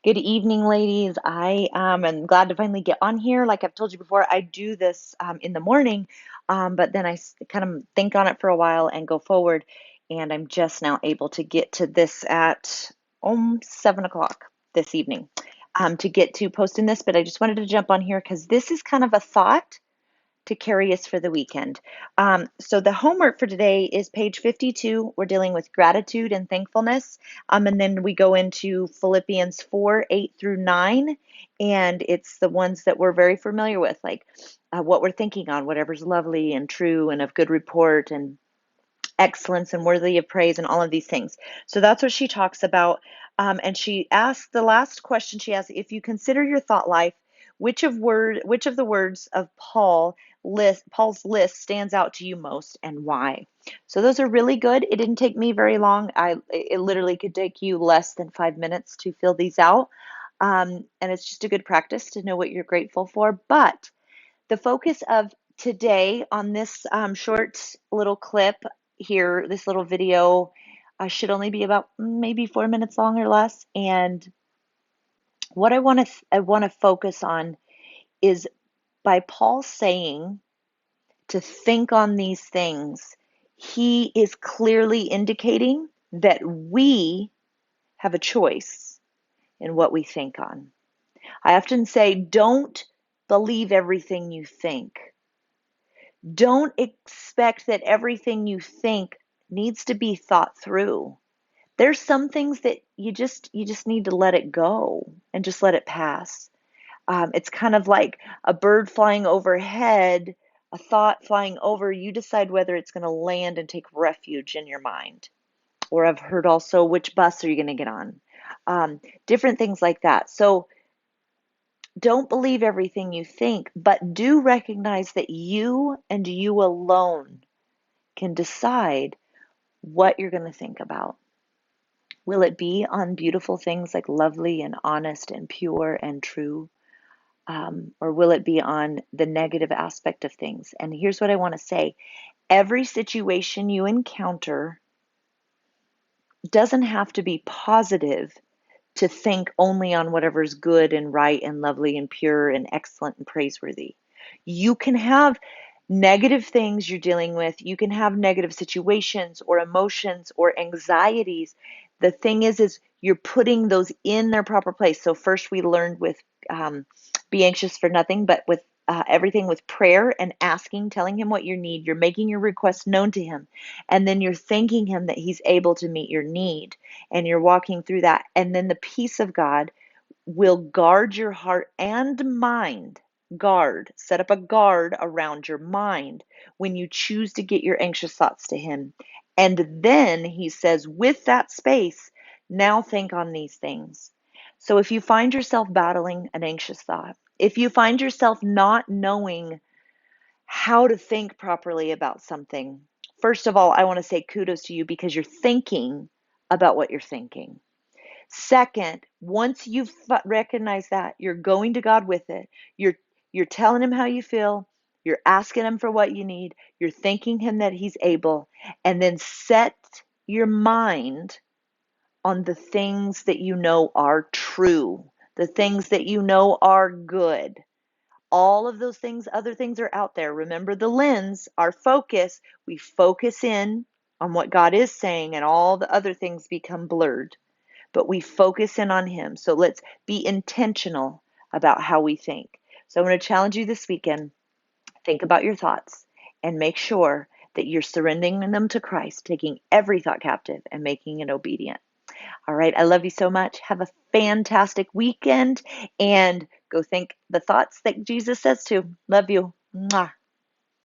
Good evening, ladies. I am glad to finally get on here. Like I've told you before, I do this in the morning, but then kind of think on it for a while and go forward. And I'm just now able to get to this at 7 o'clock this evening to get to posting this. But I just wanted to jump on here because this is kind of a thought to carry us for the weekend. So the homework for today is page 52. We're dealing with gratitude and thankfulness. And then we go into Philippians 4, 8 through 9. And it's the ones that we're very familiar with, like what we're thinking on, whatever's lovely and true and of good report and excellence and worthy of praise and all of these things. So that's what she talks about. And she asks the last question she asks, if you consider your thought life, which of the words of Paul's list stands out to you most and why? So those are really good. It didn't take me very long. It literally could take you less than 5 minutes to fill these out. And it's just a good practice to know what you're grateful for. But the focus of today on this short little clip here, this little video, should only be about maybe 4 minutes long or less. And what I want to focus on is by Paul saying to think on these things, he is clearly indicating that we have a choice in what we think on. I often say, don't believe everything you think. Don't expect that everything you think needs to be thought through. There's some things that you just need to let it go and just let it pass. It's kind of like a bird flying overhead, a thought flying over. You decide whether it's going to land and take refuge in your mind. Or I've heard also, which bus are you going to get on? Different things like that. So don't believe everything you think, but do recognize that you and you alone can decide what you're going to think about. Will it be on beautiful things like lovely and honest and pure and true? Or will it be on the negative aspect of things? And here's what I want to say. Every situation you encounter doesn't have to be positive to think only on whatever's good and right and lovely and pure and excellent and praiseworthy. You can have negative things you're dealing with. You can have negative situations or emotions or anxieties. The thing is you're putting those in their proper place. So first we learned with be anxious for nothing, but with everything with prayer and asking, telling him what you need. You're making your request known to him. And then you're thanking him that he's able to meet your need. And you're walking through that. And then the peace of God will guard your heart and mind. Set up a guard around your mind when you choose to get your anxious thoughts to him. And then he says, with that space, now think on these things. So if you find yourself battling an anxious thought, if you find yourself not knowing how to think properly about something, first of all, I want to say kudos to you because you're thinking about what you're thinking. Second, once you've recognized that, you're going to God with it. You're telling him how you feel. You're asking him for what you need. You're thanking him that he's able. And then set your mind on the things that you know are true, the things that you know are good. All of those things, other things are out there. Remember the lens, our focus. We focus in on what God is saying, and all the other things become blurred, but we focus in on him. So let's be intentional about how we think. So I'm going to challenge you this weekend. Think about your thoughts and make sure that you're surrendering them to Christ, taking every thought captive and making it obedient. All right. I love you so much. Have a fantastic weekend and go think the thoughts that Jesus says to. Love you. Mwah.